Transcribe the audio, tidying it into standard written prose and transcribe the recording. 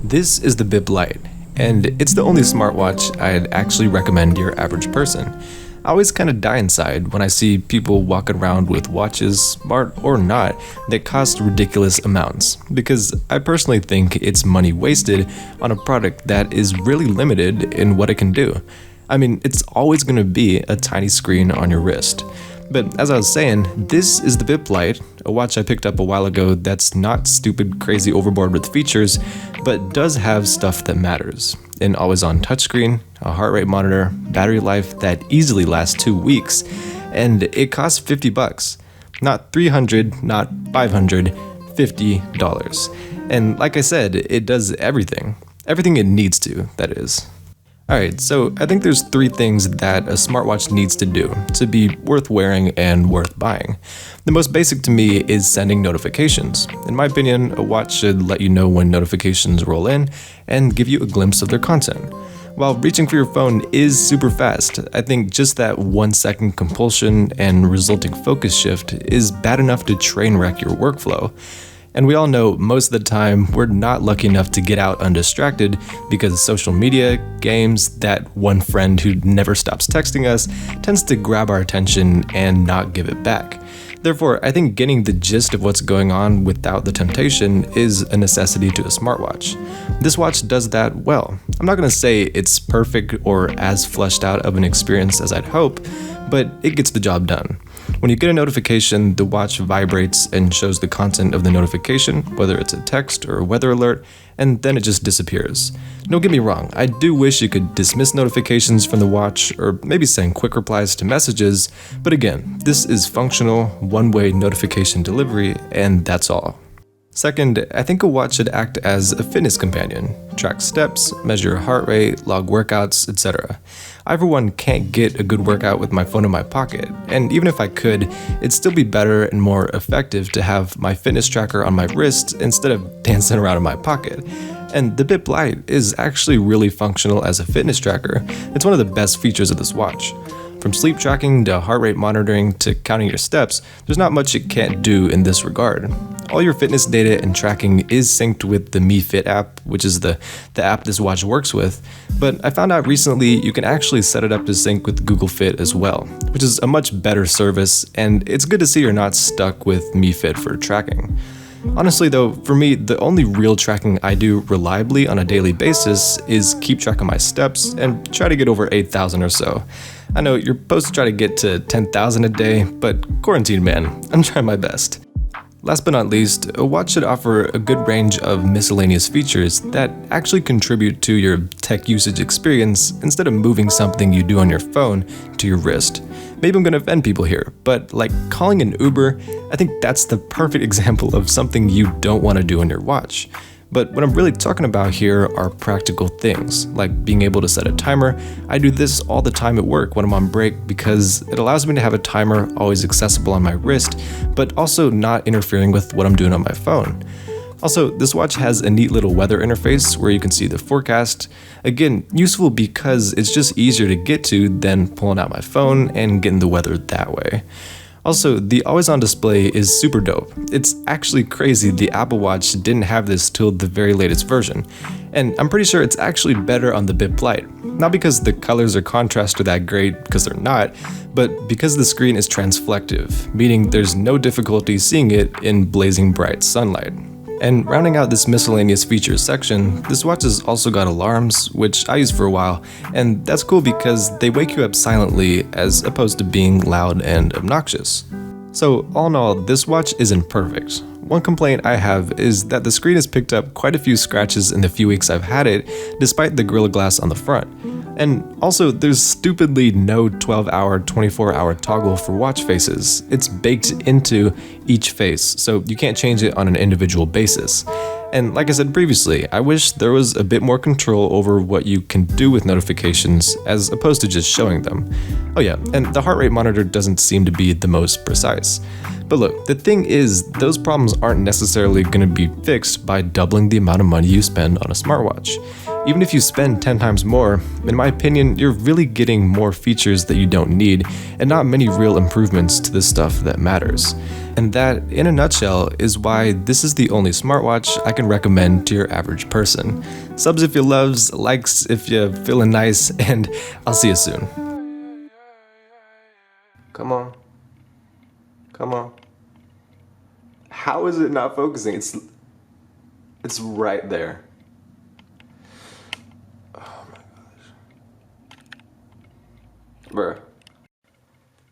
This is the Bip Lite, and it's the only smartwatch I'd actually recommend your average person. I always kind of die inside when I see people walking around with watches, smart or not, that cost ridiculous amounts, because I personally think it's money wasted on a product that is really limited in what it can do. I mean, it's always going to be a tiny screen on your wrist. But as I was saying, this is the Bip Lite, a watch I picked up a while ago that's not stupid, crazy overboard with features, but does have stuff that matters. An always-on touchscreen, a heart rate monitor, battery life that easily lasts 2 weeks, and it costs $50. Not $300, not $500, $50. And like I said, it does everything. Everything it needs to, that is. Alright, so I think there's 3 things that a smartwatch needs to do to be worth wearing and worth buying. The most basic to me is sending notifications. In my opinion, a watch should let you know when notifications roll in and give you a glimpse of their content. While reaching for your phone is super fast, I think just that 1 second compulsion and resulting focus shift is bad enough to train wreck your workflow. And we all know most of the time we're not lucky enough to get out undistracted because social media, games, that one friend who never stops texting us tends to grab our attention and not give it back. Therefore, I think getting the gist of what's going on without the temptation is a necessity to a smartwatch. This watch does that well. I'm not going to say it's perfect or as fleshed out of an experience as I'd hope, but it gets the job done. When you get a notification, the watch vibrates and shows the content of the notification, whether it's a text or a weather alert, and then it just disappears. Don't get me wrong, I do wish you could dismiss notifications from the watch or maybe send quick replies to messages, but again, this is functional, one-way notification delivery, and that's all. Second, I think a watch should act as a fitness companion, track steps, measure heart rate, log workouts, etc. I for one can't get a good workout with my phone in my pocket, and even if I could, it'd still be better and more effective to have my fitness tracker on my wrist instead of dancing around in my pocket. And the Bip Lite is actually really functional as a fitness tracker. It's one of the best features of this watch. From sleep tracking to heart rate monitoring to counting your steps, there's not much it can't do in this regard. All your fitness data and tracking is synced with the Mi Fit app, which is the app this watch works with, but I found out recently you can actually set it up to sync with Google Fit as well, which is a much better service, and it's good to see you're not stuck with Mi Fit for tracking. Honestly though, for me, the only real tracking I do reliably on a daily basis is keep track of my steps and try to get over 8,000 or so. I know you're supposed to try to get to 10,000 a day, but quarantine man, I'm trying my best. Last but not least, a watch should offer a good range of miscellaneous features that actually contribute to your tech usage experience instead of moving something you do on your phone to your wrist. Maybe I'm gonna offend people here, but like calling an Uber, I think that's the perfect example of something you don't want to do on your watch. But what I'm really talking about here are practical things, like being able to set a timer. I do this all the time at work when I'm on break because it allows me to have a timer always accessible on my wrist, but also not interfering with what I'm doing on my phone. Also, this watch has a neat little weather interface where you can see the forecast. Again, useful because it's just easier to get to than pulling out my phone and getting the weather that way. Also, the always-on display is super dope. It's actually crazy the Apple Watch didn't have this till the very latest version. And I'm pretty sure it's actually better on the Bip Lite. Not because the colors or contrast are that great, because they're not, but because the screen is transflective, meaning there's no difficulty seeing it in blazing bright sunlight. And rounding out this miscellaneous features section, this watch has also got alarms, which I used for a while, and that's cool because they wake you up silently as opposed to being loud and obnoxious. So all in all, this watch isn't perfect. One complaint I have is that the screen has picked up quite a few scratches in the few weeks I've had it, despite the Gorilla Glass on the front. And also, there's stupidly no 12-hour, 24-hour toggle for watch faces. It's baked into each face, so you can't change it on an individual basis. And like I said previously, I wish there was a bit more control over what you can do with notifications as opposed to just showing them. Oh yeah, and the heart rate monitor doesn't seem to be the most precise. But look, the thing is, those problems aren't necessarily going to be fixed by doubling the amount of money you spend on a smartwatch. Even if you spend 10 times more, in my opinion, you're really getting more features that you don't need and not many real improvements to the stuff that matters. And that, in a nutshell, is why this is the only smartwatch I can recommend to your average person. Subs if you loves, likes if you're feeling nice, and I'll see you soon. Come on. Come on. How is it not focusing? It's right there. Oh my gosh. Bruh.